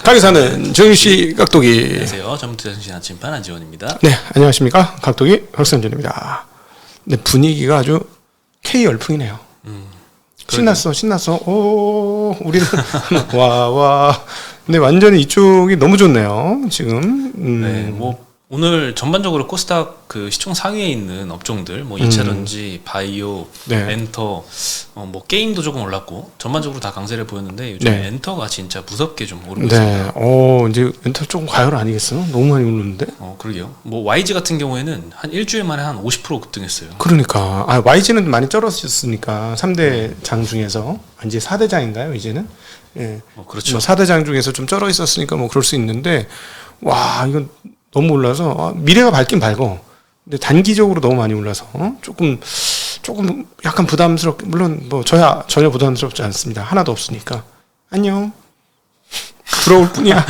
가게 사는 정유씨 각도기. 안녕하세요. 전투자정신 아침판 안지원입니다. 네, 안녕하십니까. 각도기 박선준입니다. 네, 분위기가 아주 K 열풍이네요. 신났어. 오, 우리는 와. 근데 완전히 이쪽이 너무 좋네요. 지금. 네, 뭐 오늘 전반적으로 코스닥 그 시총 상위에 있는 업종들, 뭐 2차전지, 바이오, 네. 엔터, 뭐 게임도 조금 올랐고 전반적으로 다 강세를 보였는데 요즘 네. 엔터가 진짜 무섭게 좀 오르고 있습니다. 네, 이제 엔터 조금 과열 아니겠어? 너무 많이 오르는데. 그러게요. 뭐 YG 같은 경우에는 한 일주일 만에 한 50% 급등했어요. 그러니까 YG는 많이 떨어졌으니까 3대 장 중에서 이제 4대 장인가요? 이제는. 예. 그렇죠. 뭐 4대 장 중에서 좀 쩔어 있었으니까 뭐 그럴 수 있는데 와, 이건 너무 올라서 미래가 밝긴 밝어. 근데 단기적으로 너무 많이 올라서 조금 약간 부담스럽게, 물론 뭐 저야 전혀 부담스럽지 않습니다. 하나도 없으니까. 안녕. 부러울 뿐이야.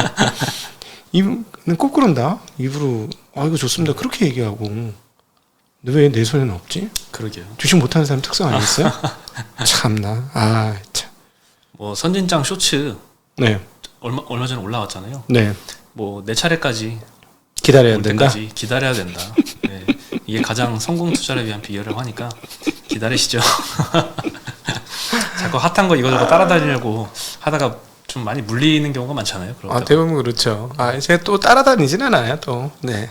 입은 꼭 그런다. 입으로 이거 좋습니다. 그렇게 얘기하고. 근데 왜 내 손에는 없지? 그러게요. 주식 못하는 사람 특성 아니겠어요? 참나. 참. 뭐 선진장 쇼츠 네. 얼마 전에 올라왔잖아요. 네. 뭐 내 차례까지 기다려야 올 된다. 때까지 기다려야 된다. 네. 이게 가장 성공 투자를 위한 비결이라고 하니까 기다리시죠. 자꾸 핫한 거 이거저거 따라다니려고 하다가 좀 많이 물리는 경우가 많잖아요. 대부분 그렇죠. 제가 또 따라다니진 않아요. 또 네.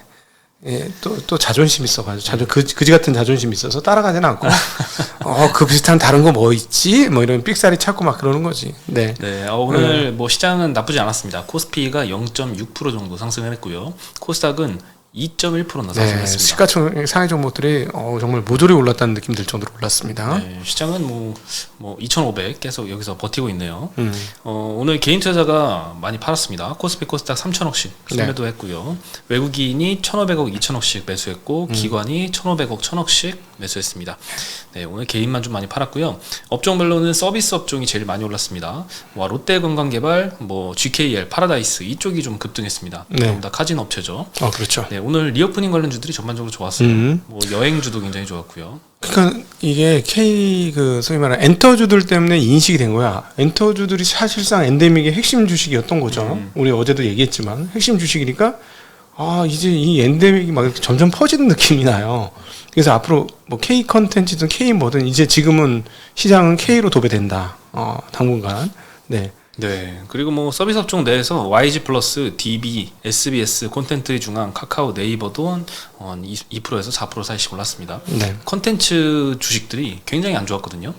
예, 또 자존심 있어가지고 그지 같은 자존심 있어서 따라가진 않고 그 비슷한 다른 거 뭐 있지? 뭐 이런 삑사리 찾고 막 그러는 거지. 네. 네. 오늘 뭐 시장은 나쁘지 않았습니다. 코스피가 0.6% 정도 상승을 했고요. 코스닥은 2.1%나 상승했습니다. 시가총 상위 종목들이 정말 모조리 올랐다는 느낌 들 정도로 올랐습니다. 네, 시장은 뭐 2,500 계속 여기서 버티고 있네요. 오늘 개인 투자자가 많이 팔았습니다. 코스피 코스닥 3,000억씩 순매도 했고요. 외국인이 1,500억, 2,000억씩 매수했고 기관이 1,500억, 1,000억씩 매수했습니다. 네, 오늘 개인만 좀 많이 팔았고요. 업종별로는 서비스 업종이 제일 많이 올랐습니다. 롯데건강개발, 뭐 GKL, 파라다이스 이쪽이 좀 급등했습니다. 네. 전부 다 카지노 업체죠. 그렇죠. 네, 오늘 리오프닝 관련주들이 전반적으로 좋았어요. 뭐 여행주도 굉장히 좋았고요. 그러니까 이게 소위 말하는 엔터주들 때문에 인식이 된 거야. 엔터주들이 사실상 엔데믹의 핵심 주식이었던 거죠. 우리 어제도 얘기했지만 핵심 주식이니까 이제 이 엔데믹이 막 이렇게 점점 퍼지는 느낌이 나요. 그래서 앞으로 뭐 K 컨텐츠든 K 뭐든 이제 지금은 시장은 K로 도배된다. 당분간. 네. 네. 그리고 뭐 서비스 업종 내에서 YG 플러스, DB, SBS, 콘텐츠 중앙, 카카오, 네이버도 2%에서 4% 사이씩 올랐습니다. 네. 콘텐츠 주식들이 굉장히 안 좋았거든요.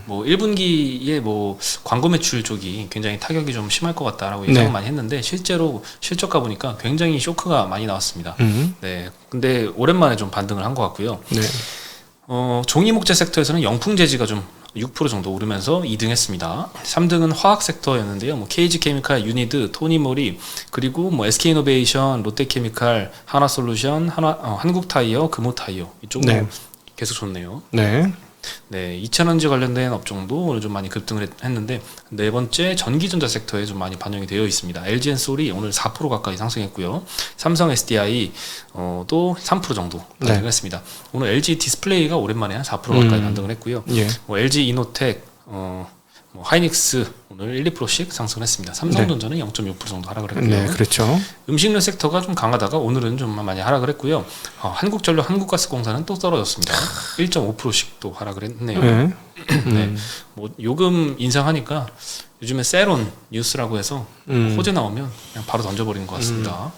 뭐 1분기에 뭐 광고 매출 쪽이 굉장히 타격이 좀 심할 것 같다라고 예상을 많이 했는데 실제로 실적가 보니까 굉장히 쇼크가 많이 나왔습니다. 네. 근데 오랜만에 좀 반등을 한 것 같고요. 네. 종이 목재 섹터에서는 영풍재지가 좀 6% 정도 오르면서 2등했습니다. 3등은 화학 섹터였는데요. 뭐 KG케미칼, 유니드, 토니모리, 그리고 뭐 SK이노베이션, 롯데케미칼, 하나솔루션, 한국타이어, 금호타이어 이쪽으로 계속 좋네요. 네. 네, 2차전지 관련된 업종도 오늘 좀 많이 급등을 했는데 네 번째 전기전자 섹터에 좀 많이 반영이 되어 있습니다. LG엔솔이 오늘 4% 가까이 상승했고요. 삼성 SDI 또 3% 정도 반등을 했습니다. 오늘 LG 디스플레이가 오랜만에 한 4% 가까이 반등을 했고요. 뭐 LG 이노텍, 뭐 하이닉스 오늘 1, 2%씩 상승했습니다. 삼성전자는 0.6% 정도 하락을 했고요. 네, 그렇죠. 음식료 섹터가 좀 강하다가 오늘은 좀 많이 하락을 했고요. 한국전력, 한국가스공사는 또 떨어졌습니다. 1.5%씩 또 하락을 했네요. 네. 뭐 요금 인상하니까 요즘에 세론 뉴스라고 해서 호재 나오면 그냥 바로 던져버리는 것 같습니다.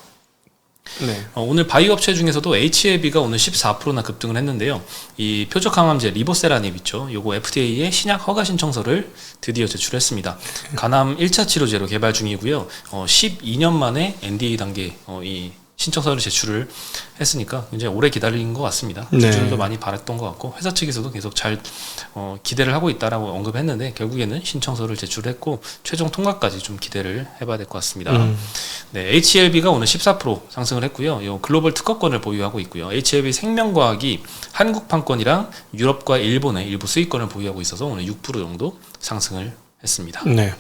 네. 오늘 바이오 업체 중에서도 HAB가 오늘 14%나 급등을 했는데요. 이 표적 항암제 리보세라닙 있죠. 요거 FDA에 신약 허가 신청서를 드디어 제출했습니다. 간암 1차 치료제로 개발 중이고요. 12년 만에 NDA 단계 이 신청서를 제출을 했으니까 굉장히 오래 기다린 것 같습니다. 주주들도 많이 바랐던 것 같고 회사 측에서도 계속 잘 기대를 하고 있다라고 언급했는데 결국에는 신청서를 제출했고 최종 통과까지 좀 기대를 해봐야 될 것 같습니다. 네, HLB가 오늘 14% 상승을 했고요. 요 글로벌 특허권을 보유하고 있고요. HLB 생명과학이 한국 판권이랑 유럽과 일본의 일부 수익권을 보유하고 있어서 오늘 6% 정도 상승을 했습니다. 네.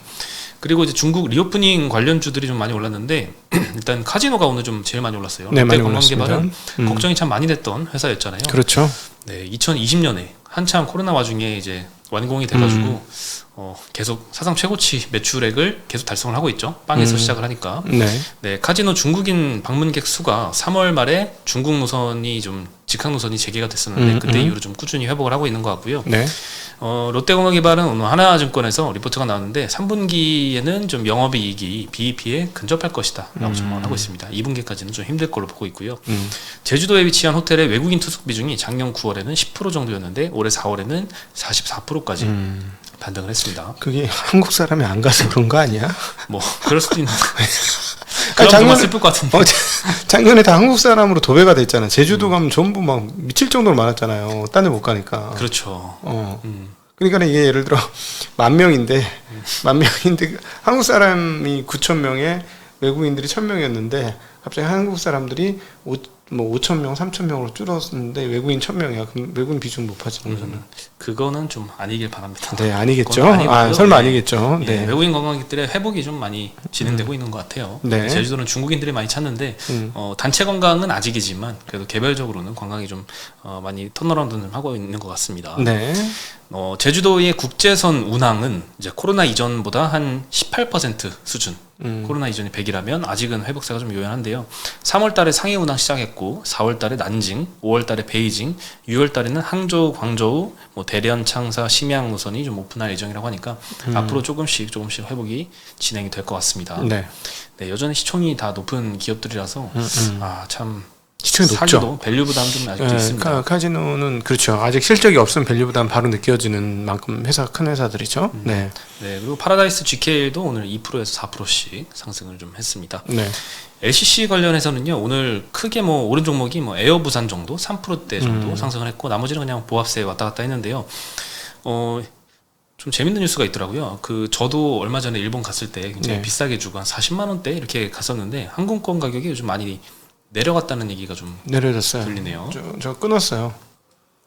그리고 이제 중국 리오프닝 관련주들이 좀 많이 올랐는데 일단 카지노가 오늘 좀 제일 많이 올랐어요. 네, 많이 롯데건강개발은 걱정이 참 많이 됐던 회사였잖아요. 그렇죠. 네, 2020년에 한창 코로나 와중에 이제 완공이 돼가지고 계속 사상 최고치 매출액을 계속 달성을 하고 있죠. 빵에서 시작을 하니까. 네. 네, 카지노 중국인 방문객 수가 3월 말에 중국 노선이 좀 직항 노선이 재개가 됐었는데 그때 이후로 좀 꾸준히 회복을 하고 있는 것 같고요. 네. 롯데관광개발은 오늘 하나증권에서 리포트가 나왔는데 3분기에는 좀 영업이익이 BEP에 근접할 것이다 라고 전망을 하고 있습니다. 2분기까지는 좀 힘들 걸로 보고 있고요. 제주도에 위치한 호텔의 외국인 투숙 비중이 작년 9월에는 10% 정도였는데 올해 4월에는 44%까지 반등을 했습니다. 그게 한국 사람이 안 가서 그런 거 아니야? 뭐 그럴 수도 있는데 그럼 정말 슬플 것 같은데. 작년에 다 한국 사람으로 도배가 됐잖아. 제주도 가면 전부 막 미칠 정도로 많았잖아요. 딴 데 못 가니까. 그렇죠. 그러니까 이게 예를 들어 10,000명인데 한국 사람이 9,000명에 외국인들이 1,000명이었는데 갑자기 한국 사람들이 5,000명, 3,000명으로 줄었는데 외국인 1,000명이야. 그럼 외국인 비중 높아지는 거잖아. 그거는 좀 아니길 바랍니다. 네, 아니겠죠. 아니고요. 설마 네. 아니겠죠. 예, 네. 외국인 관광객들의 회복이 좀 많이 진행되고 있는 것 같아요. 네. 제주도는 중국인들이 많이 찾는데 단체 관광은 아직이지만 그래도 개별적으로는 관광이 좀 많이 턴어라운드를 하고 있는 것 같습니다. 네. 제주도의 국제선 운항은 이제 코로나 이전보다 한 18% 수준. 코로나 이전이 100이라면 아직은 회복세가 좀 요연한데요. 3월 달에 상해 운항 시작했고 4월 달에 난징, 5월 달에 베이징, 6월 달에는 항저우, 광저우, 대련, 창사, 심양 노선이 좀 오픈할 예정이라고 하니까 앞으로 조금씩 회복이 진행이 될 것 같습니다. 네. 네, 여전히 시총이 다 높은 기업들이라서 참 시총이 사기도 높죠. 밸류 부담 좀 아직도 네, 있습니다. 카지노는 그렇죠. 아직 실적이 없으면 밸류 부담 바로 느껴지는 만큼 큰 회사들이죠. 네. 네, 그리고 파라다이스 GK도 오늘 2%에서 4%씩 상승을 좀 했습니다. 네. LCC 관련해서는요, 오늘 크게 오른 종목이 에어 부산 정도, 3%대 정도 상승을 했고, 나머지는 그냥 보합세 왔다 갔다 했는데요. 좀 재밌는 뉴스가 있더라고요. 저도 얼마 전에 일본 갔을 때 굉장히 네. 비싸게 주고 한 40만 원대 이렇게 갔었는데, 항공권 가격이 요즘 많이 내려갔다는 얘기가 좀 내려졌어요. 들리네요. 저 끊었어요.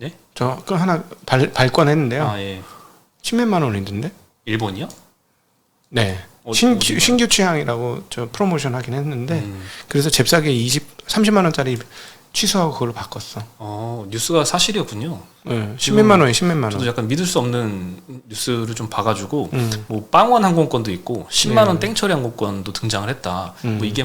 예? 저 하나 발권했는데요. 아, 예. 10몇만 원이던데? 일본이요? 네. 어디가요? 신규 취향이라고 저 프로모션 하긴 했는데 그래서 잽싸게 30만 원짜리 취소하고 그걸로 바꿨어. 뉴스가 사실이었군요. 네. 10몇만 원에 10몇만 저도 원. 약간 믿을 수 없는 뉴스를 좀 봐가지고 빵원 항공권도 있고 10만 원 땡처리 항공권도 등장을 했다. 이게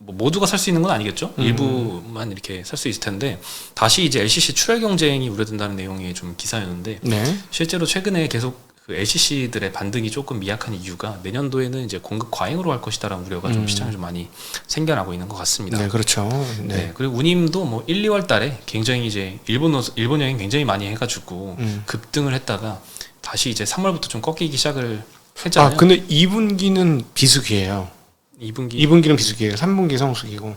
모두가 살 수 있는 건 아니겠죠? 일부만 이렇게 살 수 있을 텐데 다시 이제 LCC 출혈 경쟁이 우려된다는 내용의 좀 기사였는데 네. 실제로 최근에 계속 LCC들의 반등이 조금 미약한 이유가 내년도에는 이제 공급 과잉으로 할 것이다라는 우려가 좀 시장에 좀 많이 생겨나고 있는 것 같습니다. 네, 그렇죠. 네. 네, 그리고 운임도 1, 2월 달에 굉장히 이제 일본 여행 굉장히 많이 해가지고 급등을 했다가 다시 이제 3월부터 좀 꺾이기 시작을 했잖아요. 근데 2분기는 비수기예요. 2분기는 비수기예요. 3분기 성수기고.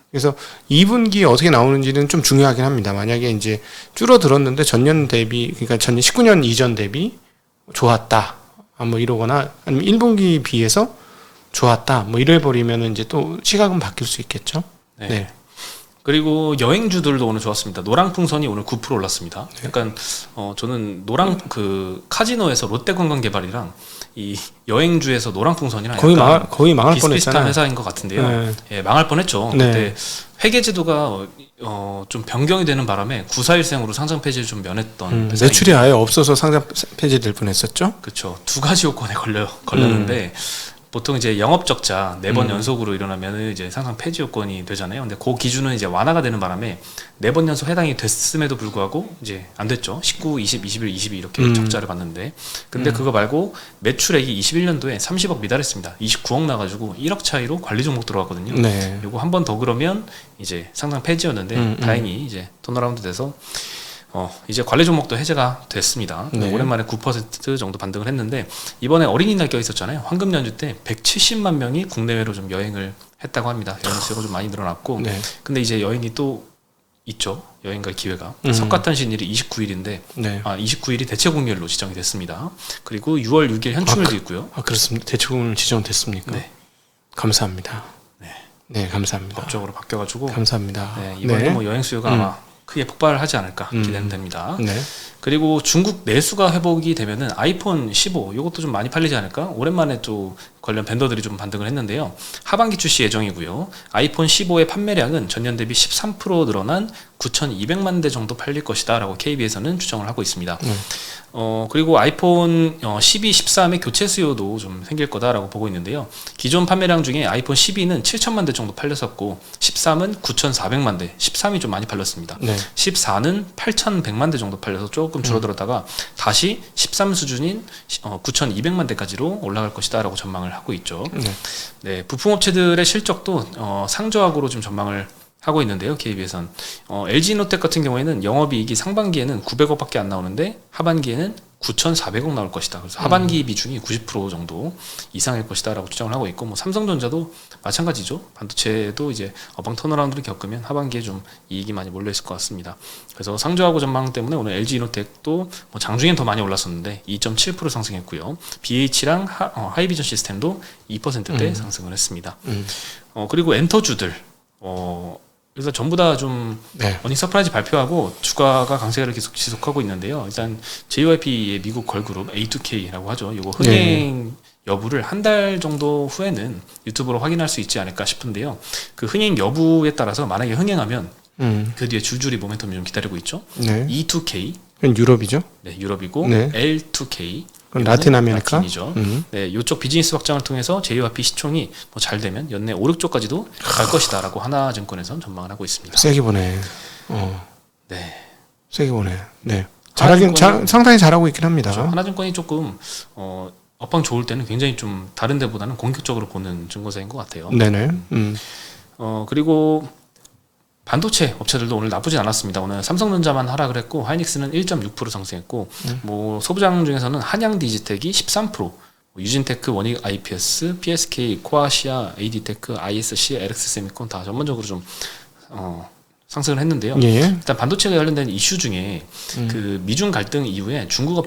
그래서 2분기 어떻게 나오는지는 좀 중요하긴 합니다. 만약에 이제 줄어들었는데 전년 대비, 그러니까 전년 19년 이전 대비 좋았다. 이러거나 아니면 1분기 비해서 좋았다. 이래 버리면 이제 또 시각은 바뀔 수 있겠죠. 네. 네. 그리고 여행주들도 오늘 좋았습니다. 노랑풍선이 오늘 9% 올랐습니다. 약간 저는 카지노에서 롯데관광개발이랑 이 여행주에서 노랑풍선이랑 거의 망할 비슷비슷한 뻔했잖아요. 회사인 것 같은데요. 네. 예, 망할 뻔했죠. 네. 그때 회계제도가 좀 변경이 되는 바람에 941생으로 상장 폐지를 좀 면했던 회사입니다. 매출이 아예 없어서 상장 폐지될 뻔했었죠. 그렇죠. 두 가지 요건에 걸렸는데 보통 이제 영업 적자 4번 연속으로 일어나면 이제 상장 폐지 요건이 되잖아요. 근데 그 기준은 이제 완화가 되는 바람에 4번 연속 해당이 됐음에도 불구하고 이제 안 됐죠. 19, 20, 21, 22 이렇게 적자를 봤는데 근데 그거 말고 매출액이 21년도에 30억 미달했습니다. 29억 나가지고 1억 차이로 관리 종목 들어갔거든요. 네. 요거 한 번 더 그러면 이제 상장 폐지였는데 다행히 이제 턴어라운드 돼서 이제 관리 종목도 해제가 됐습니다. 네. 오랜만에 9% 정도 반등을 했는데 이번에 어린이날 껴 있었잖아요. 황금 연휴 때 170만 명이 국내외로 좀 여행을 했다고 합니다. 여행 수요가 좀 많이 늘어났고 네. 근데 이제 여행이 또 있죠. 여행 갈 기회가. 석가탄신일이 29일인데 네. 29일이 대체공휴일로 지정이 됐습니다. 그리고 6월 6일 현충일도 있고요. 그렇습니다. 대체공휴일 지정됐습니까? 네. 감사합니다. 네. 네, 감사합니다. 법적으로 바뀌어가지고 감사합니다. 네, 이번에 네. 여행 수요가 아마 크게 폭발하지 않을까 기대는 됩니다. 네. 그리고 중국 내수가 회복이 되면은 아이폰 15 이것도 좀 많이 팔리지 않을까? 오랜만에 또 관련 벤더들이 좀 반등을 했는데요. 하반기 출시 예정이고요. 아이폰 15의 판매량은 전년 대비 13% 늘어난 9,200만 대 정도 팔릴 것이다 라고 KB에서는 추정을 하고 있습니다. 그리고 아이폰 12, 13의 교체 수요도 좀 생길 거다라고 보고 있는데요. 기존 판매량 중에 아이폰 12는 7천만 대 정도 팔렸었고 13은 9,400만 대, 13이 좀 많이 팔렸습니다. 네. 14는 8,100만 대 정도 팔려서 조금 줄어들었다가 다시 13 수준인 9,200만 대까지로 올라갈 것이다 라고 전망을 하고 있죠. 네, 부품업체들의 실적도 상저하고로 좀 전망을 하고 있는데요. KB에선 LG이노텍 같은 경우에는 영업이익이 상반기에는 900억밖에 안 나오는데 하반기에는 9,400억 나올 것이다. 그래서 하반기 비중이 90% 정도 이상일 것이다라고 추정을 하고 있고, 뭐 삼성전자도 마찬가지죠. 반도체도 이제 어방 턴어라운드를 겪으면 하반기에 좀 이익이 많이 몰려 있을 것 같습니다. 그래서 상저하고 전망 때문에 오늘 LG이노텍도 뭐 장중엔 더 많이 올랐었는데 2.7% 상승했고요. BH랑 하이비전 시스템도 2%대 상승을 했습니다. 그리고 엔터주들 일단 전부 다 좀 어닝 서프라이즈 발표하고 주가가 강세를 계속 지속하고 있는데요. 일단 JYP의 미국 걸그룹 A2K라고 하죠. 이거 흥행 여부를 한 달 정도 후에는 유튜브로 확인할 수 있지 않을까 싶은데요. 그 흥행 여부에 따라서 만약에 흥행하면 그 뒤에 줄줄이 모멘텀이 좀 기다리고 있죠. E2K 유럽이죠. 네, 유럽이고 L2K 그건 라틴 아메리카. 라틴이죠. 네, 이쪽 비즈니스 확장을 통해서 JYP 시총이 뭐 잘 되면 연내 5, 6조까지도 갈 것이다라고 하나증권에서는 전망을 하고 있습니다. 세게 보네. 네, 세게 보네. 네. 상당히 잘하고 있긴 합니다. 그렇죠. 하나증권이 조금 업황 좋을 때는 굉장히 좀 다른 데보다는 공격적으로 보는 증거사인 것 같아요. 네네. 그리고 반도체 업체들도 오늘 나쁘진 않았습니다. 오늘 삼성전자만 하락을 했고 하이닉스는 1.6% 상승했고 뭐 소부장 중에서는 한양디지텍이 13%, 유진테크, 원익 IPS, PSK, 코아시아, AD테크, ISC, LX세미콘 다 전반적으로 좀 상승을 했는데요. 일단 반도체에 관련된 이슈 중에 그 미중 갈등 이후에 중국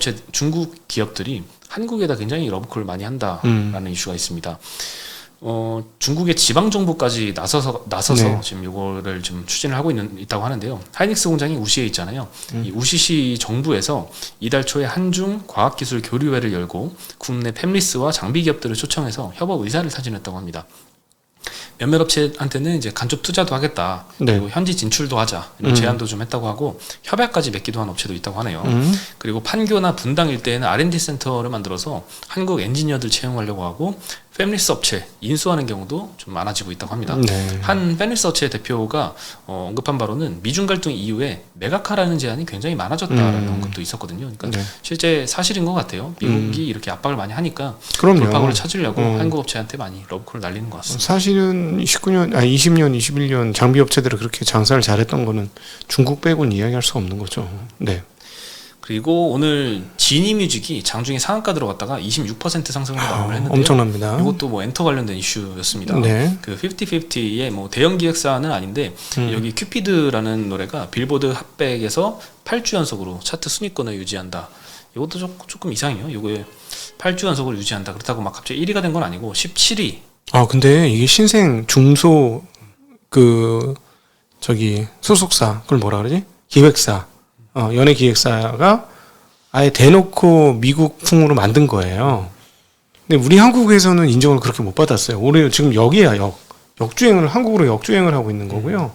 기업들이 한국에다 굉장히 러브콜을 많이 한다라는 이슈가 있습니다. 중국의 지방 정부까지 나서서 지금 요거를 좀 추진을 하고 있다고 하는데요. 하이닉스 공장이 우시에 있잖아요. 이 우시시 정부에서 이달 초에 한중 과학기술 교류회를 열고 국내 팹리스와 장비 기업들을 초청해서 협업 의사를 타진했다고 합니다. 몇몇 업체한테는 이제 간접 투자도 하겠다. 그리고 현지 진출도 하자. 이런 제안도 좀 했다고 하고 협약까지 맺기도 한 업체도 있다고 하네요. 그리고 판교나 분당 일대에는 R&D 센터를 만들어서 한국 엔지니어들 채용하려고 하고 팹리스 업체 인수하는 경우도 좀 많아지고 있다고 합니다. 한 팹리스 업체 대표가 언급한 바로는 미중 갈등 이후에 매각하라는 제안이 굉장히 많아졌다라는 언급도 있었거든요. 그러니까 실제 사실인 것 같아요. 미국이 이렇게 압박을 많이 하니까 돌파구를 찾으려고 한국 업체한테 많이 러브콜을 날리는 것 같습니다. 사실은 20년, 21년 장비 업체들이 그렇게 장사를 잘했던 거는 중국 빼고는 이야기할 수 없는 거죠. 네. 그리고 오늘 지니뮤직이 장중에 상한가 들어갔다가 26% 상승으로 마감을 했는데요. 엄청납니다. 이것도 뭐 엔터 관련된 이슈였습니다. 그 50-50의 뭐 대형 기획사는 아닌데 여기 큐피드라는 노래가 빌보드 핫백에서 8주 연속으로 차트 순위권을 유지한다. 이것도 조금 이상해요. 이거에 8주 연속을 유지한다. 그렇다고 막 갑자기 1위가 된 건 아니고 17위. 근데 이게 신생 중소 소속사 그걸 뭐라 그러지? 기획사. 연예 기획사가 아예 대놓고 미국풍으로 만든 거예요. 근데 우리 한국에서는 인정을 그렇게 못 받았어요. 올해 지금 역주행을 한국으로 역주행을 하고 있는 거고요.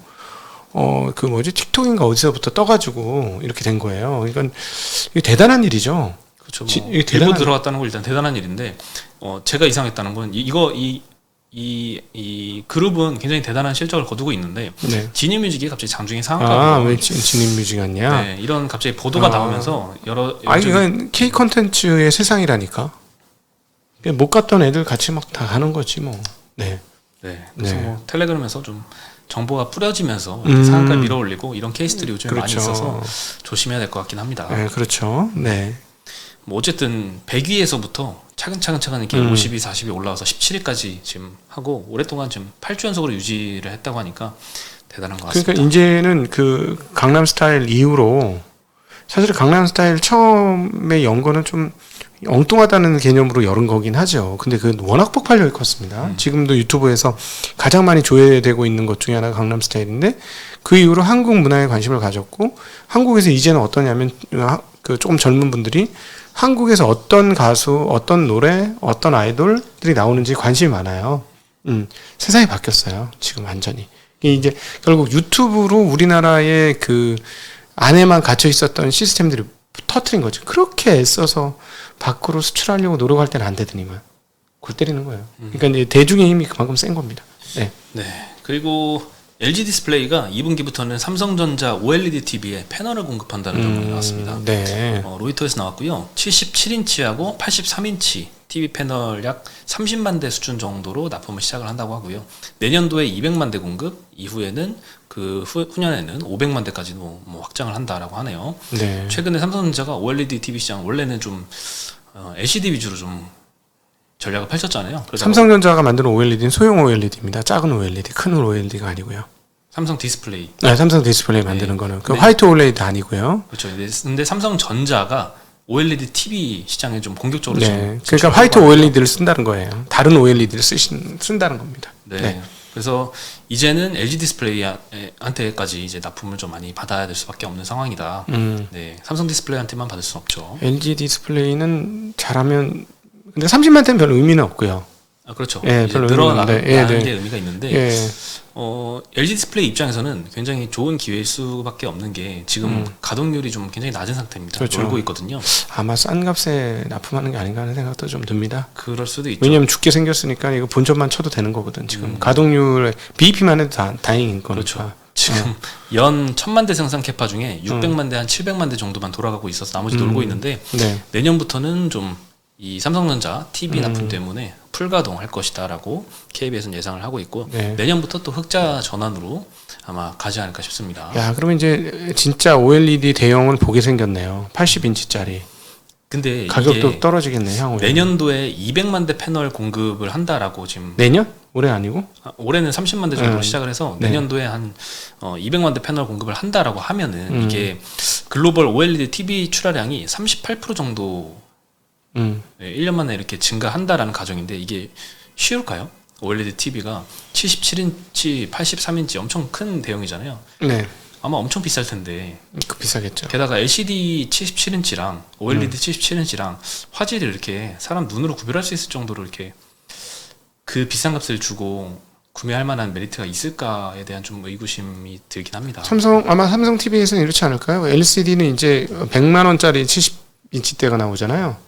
틱톡인가 어디서부터 떠가지고 이렇게 된 거예요. 그러니까 이게 대단한 일이죠. 그렇죠. 빌보드 들어갔다는 건 일단 대단한 일인데 제가 이상했다는 건 이 그룹은 굉장히 대단한 실적을 거두고 있는데 지니뮤직이 갑자기 장중에 상한가. 왜 지니뮤직 아니야? 네, 이런 갑자기 보도가 나오면서 이건 K 컨텐츠의 세상이라니까. 못 갔던 애들 같이 막 다 가는 거지 뭐. 그래서 뭐 텔레그램에서 좀 정보가 뿌려지면서 상한가 밀어올리고 이런 케이스들이 요즘에 많이 있어서 조심해야 될 것 같긴 합니다. 네, 그렇죠. 네. 뭐 어쨌든 100위에서부터 차근차근 이렇게 50위, 40위 올라와서 17위까지 지금 하고 오랫동안 지금 8주 연속으로 유지를 했다고 하니까 대단한 것 같습니다. 그러니까 이제는 그 강남스타일 이후로 사실 강남스타일 처음에 연 거는 좀 엉뚱하다는 개념으로 열은 거긴 하죠. 근데 그 워낙 폭발력이 컸습니다. 지금도 유튜브에서 가장 많이 조회되고 있는 것 중에 하나가 강남스타일인데 그 이후로 한국 문화에 관심을 가졌고 한국에서 이제는 어떠냐면 그 조금 젊은 분들이 한국에서 어떤 가수, 어떤 노래, 어떤 아이돌들이 나오는지 관심이 많아요. 세상이 바뀌었어요. 지금 완전히. 이제 결국 유튜브로 우리나라의 그 안에만 갇혀 있었던 시스템들이 터트린 거죠. 그렇게 애써서 밖으로 수출하려고 노력할 때는 안 되더니만 골 때리는 거예요. 그러니까 이제 대중의 힘이 그만큼 센 겁니다. 네. 네. 그리고 LG 디스플레이가 2분기부터는 삼성전자 OLED TV에 패널을 공급한다는 정보가 나왔습니다. 네. 로이터에서 나왔고요. 77인치하고 83인치 TV 패널 약 30만 대 수준 정도로 납품을 시작을 한다고 하고요. 내년도에 200만 대 공급, 이후에는 그 후년에는 500만 대까지도 뭐 확장을 한다라고 하네요. 네. 최근에 삼성전자가 OLED TV 시장 원래는 좀 LCD 위주로 좀 전략을 펼쳤잖아요. 그러다가 삼성전자가 만드는 OLED는 소형 OLED입니다. 작은 OLED, 큰 OLED가 아니고요. 삼성 디스플레이. 네, 삼성 디스플레이 만드는 네. 거는 그 네. 화이트 OLED 아니고요. 그렇죠. 근데 삼성전자가 OLED TV 시장에 좀 본격적으로 네, 지금 그러니까 화이트 OLED를 쓴다는 거예요. 다른 OLED를 쓴다는 겁니다. 네. 네. 그래서 이제는 LG 디스플레이한테까지 이제 납품을 좀 많이 받아야 될 수밖에 없는 상황이다. 네. 삼성 디스플레이한테만 받을 수는 없죠. LG 디스플레이는 잘하면 근데 30만 대는 별로 의미는 없고요. 아, 그렇죠. 예, 이제 별로 늘어나는 의미는 없는데. 게 의미가 있는데 예. LG 디스플레이 입장에서는 굉장히 좋은 기회일 수밖에 없는 게 지금 가동률이 좀 굉장히 낮은 상태입니다. 그렇죠. 놀고 있거든요. 아마 싼 값에 납품하는 게 아닌가 하는 생각도 좀 듭니다. 그럴 수도 있죠. 왜냐하면 죽게 생겼으니까 이거 본점만 쳐도 되는 거거든. 지금 가동률 BEP만 해도 다행인 거니까. 그렇죠. 지금 연 1000만 대 생산 캐파 중에 600만 대 한 700만 대 정도만 돌아가고 있어서 나머지 놀고 있는데 네. 내년부터는 좀 이 삼성전자 TV 납품 때문에 풀가동할 것이다라고 KBS는 예상을 하고 있고 네. 내년부터 또 흑자 전환으로 아마 가지 않을까 싶습니다. 야, 그러면 이제 진짜 OLED 대형을 보게 생겼네요. 80인치짜리. 근데 가격도 이게 떨어지겠네, 향후에. 내년도에 200만 대 패널 공급을 한다라고 지금 내년? 올해 아니고? 올해는 30만 대 정도로 시작을 해서 네. 내년도에 한 200만 대 패널 공급을 한다라고 하면은 이게 글로벌 OLED TV 출하량이 38% 정도 1년 만에 이렇게 증가한다라는 가정인데 이게 쉬울까요? OLED TV가 77인치, 83인치 엄청 큰 대형이잖아요. 네. 아마 엄청 비쌀 텐데 그 비싸겠죠. 게다가 LCD 77인치랑 OLED 77인치랑 화질을 이렇게 사람 눈으로 구별할 수 있을 정도로 이렇게 그 비싼 값을 주고 구매할 만한 메리트가 있을까에 대한 좀 의구심이 들긴 합니다. 아마 삼성 TV에서는 이렇지 않을까요? LCD는 이제 100만 원짜리 70인치대가 나오잖아요.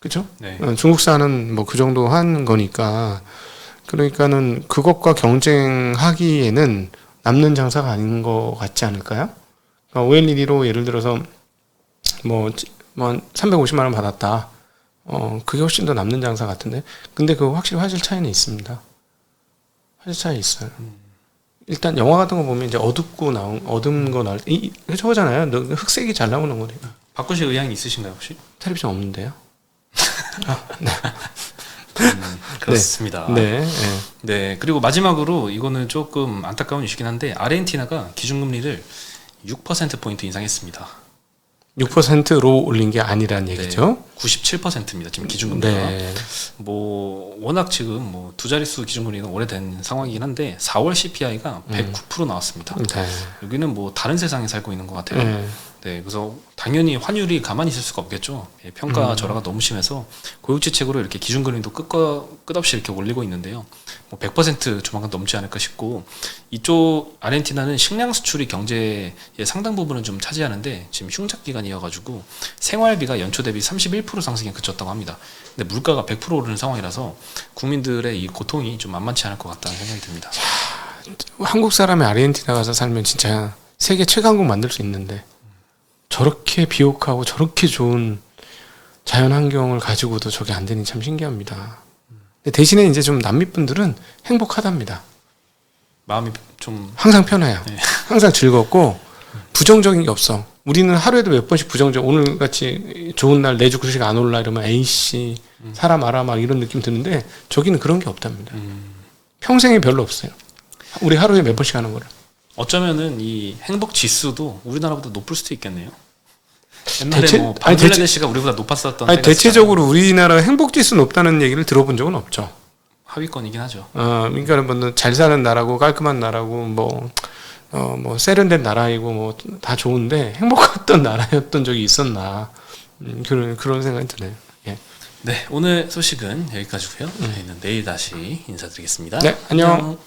그죠? 네. 중국산은 뭐 그 정도 하는 거니까. 그러니까는 그것과 경쟁하기에는 남는 장사가 아닌 것 같지 않을까요? 그러니까 OLED로 예를 들어서 뭐 350만 원 받았다. 그게 훨씬 더 남는 장사 같은데. 근데 그 확실히 화질 차이는 있습니다. 화질 차이 있어요. 일단 영화 같은 거 보면 이제 어두운 거 나올 때 저거잖아요. 흑색이 잘 나오는 거니까. 바꾸실 의향이 있으신가요 혹시? 텔레비전 없는데요. 그렇습니다. 네. 네. 네, 그리고 마지막으로 이거는 조금 안타까운 이슈긴 한데 아르헨티나가 기준금리를 6%포인트 인상했습니다. 6%로 올린 게 아니란 얘기죠. 97%입니다. 지금 기준금리가. 네. 뭐 워낙 지금 뭐 두 자릿수 기준금리가 오래된 상황이긴 한데 4월 CPI가 109% 나왔습니다. 네. 여기는 뭐 다른 세상에 살고 있는 것 같아요. 네. 네, 그래서 당연히 환율이 가만히 있을 수가 없겠죠. 예, 평가 절하가 너무 심해서 고육지책으로 이렇게 기준금리도 끝없이 이렇게 올리고 있는데요. 뭐 100% 조만간 넘지 않을까 싶고 이쪽 아르헨티나는 식량 수출이 경제의 상당 부분을 좀 차지하는데 지금 흉작 기간이어가지고 생활비가 연초 대비 31% 상승에 그쳤다고 합니다. 근데 물가가 100% 오르는 상황이라서 국민들의 이 고통이 좀 만만치 않을 것 같다는 생각이 듭니다. 한국 사람이 아르헨티나 가서 살면 진짜 세계 최강국 만들 수 있는데 저렇게 비옥하고 저렇게 좋은 자연 환경을 가지고도 저게 안 되니 참 신기합니다. 근데 대신에 이제 좀 남미 분들은 행복하답니다. 마음이 좀 항상 편해요. 네. 항상 즐겁고 부정적인 게 없어. 우리는 하루에도 몇 번씩 오늘 같이 좋은 날 내주 구식 안 올라 이러면 에이씨 사람 알아 막 이런 느낌 드는데 저기는 그런 게 없답니다. 평생에 별로 없어요. 우리 하루에 몇 번씩 하는 거를. 어쩌면은 이 행복 지수도 우리나라보다 높을 수도 있겠네요. 옛날에 뭐 방글라데시가 우리보다 높았었던 때가 대체적으로 우리나라 행복지수 높다는 얘기를 들어본 적은 없죠. 하위권이긴 하죠. 그러니까 뭐 잘 사는 나라고 깔끔한 나라고 뭐 뭐 세련된 나라이고 뭐 다 좋은데 행복했던 나라였던 적이 있었나 그런 생각이 드네요. 예. 네, 오늘 소식은 여기까지고요. 저희는 내일 다시 인사드리겠습니다. 네, 안녕.